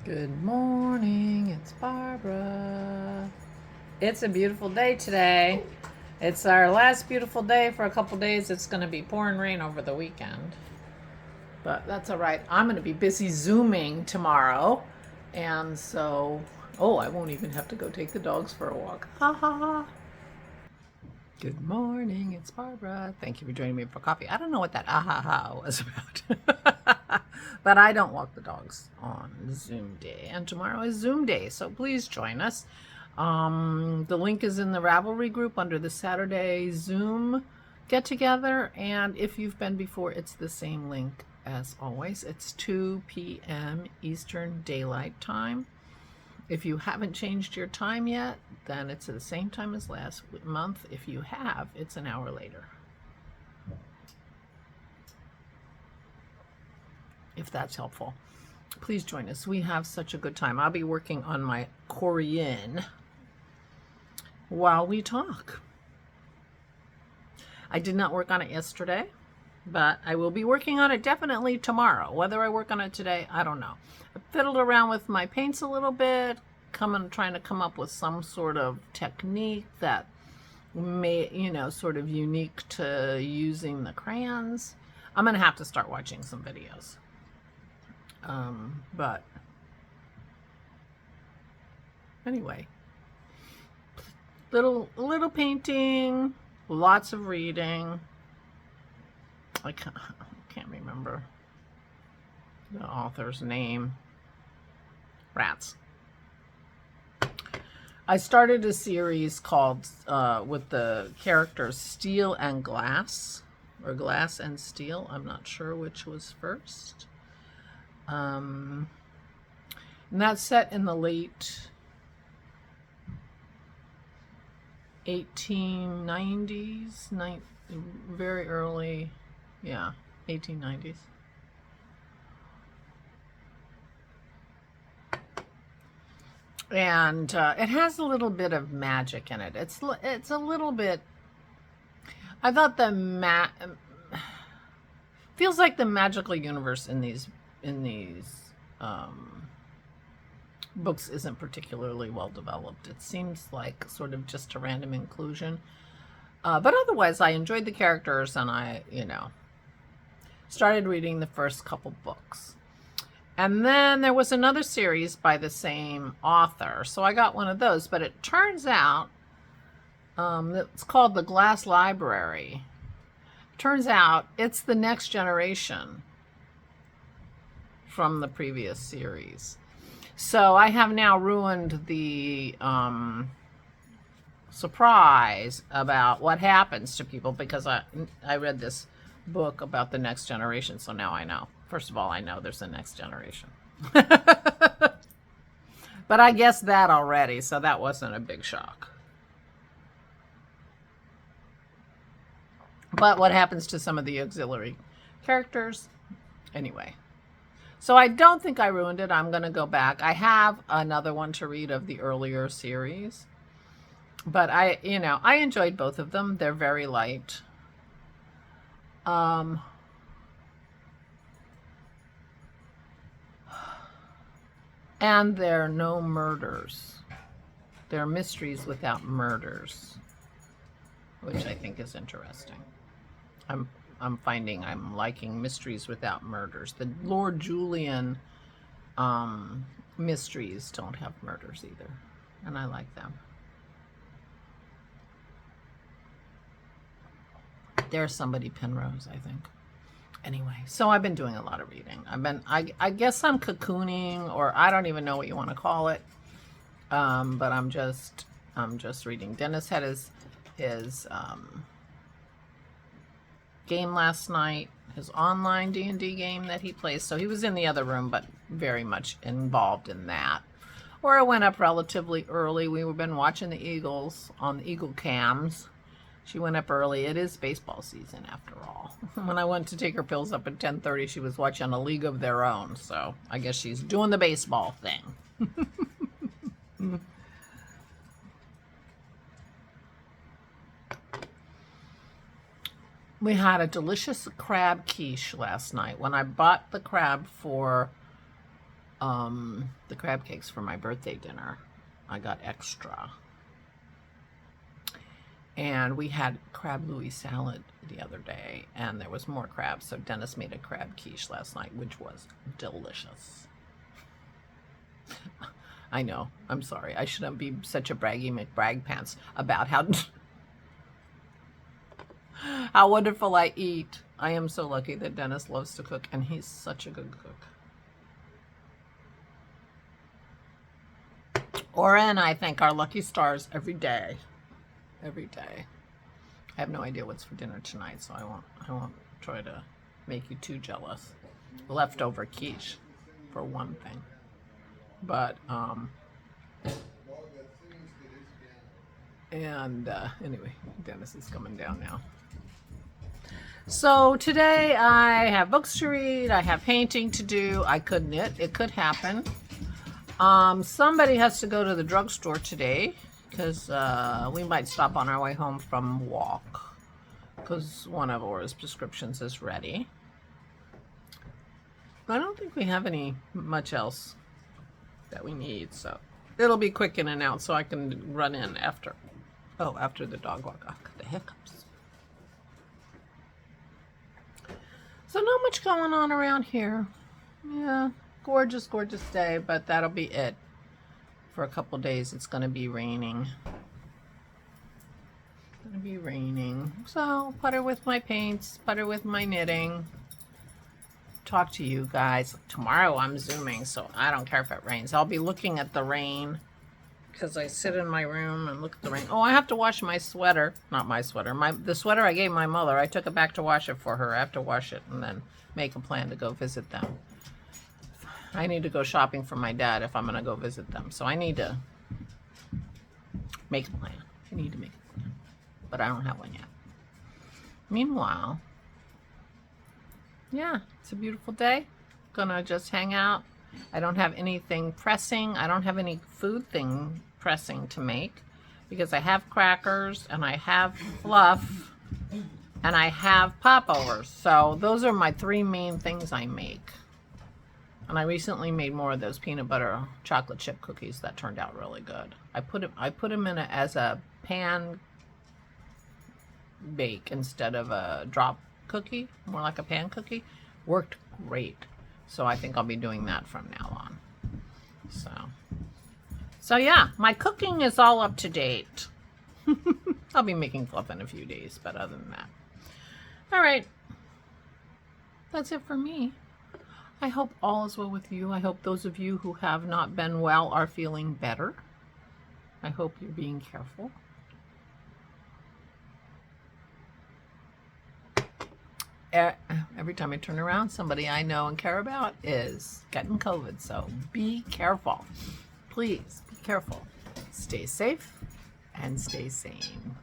Good morning, it's Barbara. It's a beautiful day today. It's our last beautiful day for a couple days. It's going to be pouring rain over the weekend. But that's all right. I'm going to be busy Zooming tomorrow. And so, I won't even have to go take the dogs for a walk. Ha ha ha. Good morning, it's Barbara. Thank you for joining me for coffee. I don't know what that ha was about. But I don't walk the dogs on Zoom day. And tomorrow is Zoom day, so please join us. The link is in the Ravelry group under the Saturday Zoom get together. And if you've been before, it's the same link as always. It's 2 p.m. Eastern Daylight Time. If you haven't changed your time yet, then it's at the same time as last month. If you have, it's an hour later. If that's helpful, please join us. We have such a good time. I'll be working on my Korean while we talk. I did not work on it yesterday, but I will be working on it definitely tomorrow. Whether I work on it today, I don't know. I fiddled around with my paints a little bit, trying to come up with some sort of technique that may, sort of unique to using the crayons. I'm going to have to start watching some videos. But anyway, little painting, lots of reading. I can't remember the author's name. Rats. I started a series called with the characters Steel and Glass, or Glass and Steel. I'm not sure which was first. And that's set in the late 1890s, very early, 1890s. And it has a little bit of magic in it. It's a little bit. I thought feels like the magical universe in these books isn't particularly well developed. It seems like sort of just a random inclusion. But otherwise, I enjoyed the characters, and I, started reading the first couple books. And then there was another series by the same author, so I got one of those. But it turns out it's called The Glass Library. Turns out it's the next generation from the previous series. So I have now ruined the surprise about what happens to people, because I read this book about the next generation, so now I know. First of all, I know there's a next generation. But I guessed that already, so that wasn't a big shock. But what happens to some of the auxiliary characters? Anyway. So I don't think I ruined it. I'm going to go back. I have another one to read of the earlier series. But I enjoyed both of them. They're very light. And there are no murders. There are mysteries without murders, which I think is interesting. I'm finding I'm liking mysteries without murders. The Lord Julian mysteries don't have murders either, and I like them. There's somebody Penrose, I think. Anyway, so I've been doing a lot of reading. I guess I'm cocooning, or I don't even know what you want to call it. But I'm just reading. Dennis had his game last night, his online D&D game that he plays. So he was in the other room, but very much involved in that. Or I went up relatively early. We've been watching the Eagles on the Eagle cams. She went up early. It is baseball season after all. When I went to take her pills up at 10:30, she was watching A League of Their Own. So I guess she's doing the baseball thing. We had a delicious crab quiche last night. When I bought the crab for the crab cakes for my birthday dinner. I got extra. And we had crab Louis salad the other day, and there was more crab, so Dennis made a crab quiche last night, which was delicious. I know, I'm sorry. I shouldn't be such a braggy McBrag pants about how how wonderful I eat. I am so lucky that Dennis loves to cook, and he's such a good cook. Aura and I thank our lucky stars every day. Every day. I have no idea what's for dinner tonight, so I won't try to make you too jealous. Leftover quiche, for one thing. But anyway, Dennis is coming down now. So today I have books to read, I have painting to do, I could knit, it could happen. Somebody has to go to the drugstore today, because we might stop on our way home from walk, because one of Aura's prescriptions is ready. I don't think we have much else that we need, so it'll be quick in and out, so I can run in after the dog walk. I've got the hiccups. So not much going on around here. Yeah, gorgeous day, but that'll be it. For a couple days it's going to be raining. So putter with my paints, putter with my knitting. Talk to you guys. Tomorrow I'm Zooming, so I don't care if it rains. I'll be looking at the rain because I sit in my room and look at the rain. Oh, I have to wash my sweater. Not my sweater. The sweater I gave my mother. I took it back to wash it for her. I have to wash it and then make a plan to go visit them. I need to go shopping for my dad if I'm going to go visit them. So I need to make a plan. But I don't have one yet. Meanwhile, yeah, it's a beautiful day. Gonna just hang out. I don't have anything pressing. I don't have any food thing pressing to make because I have crackers and I have fluff and I have popovers. So those are my three main things I make. And I recently made more of those peanut butter chocolate chip cookies that turned out really good. I put them in as a pan bake instead of a drop cookie, more like a pan cookie. Worked great. So I think I'll be doing that from now on. So yeah, my cooking is all up to date. I'll be making fluff in a few days, but other than that. All right. That's it for me. I hope all is well with you. I hope those of you who have not been well are feeling better. I hope you're being careful. Every time I turn around, somebody I know and care about is getting COVID. So be careful. Please be careful. Stay safe and stay sane.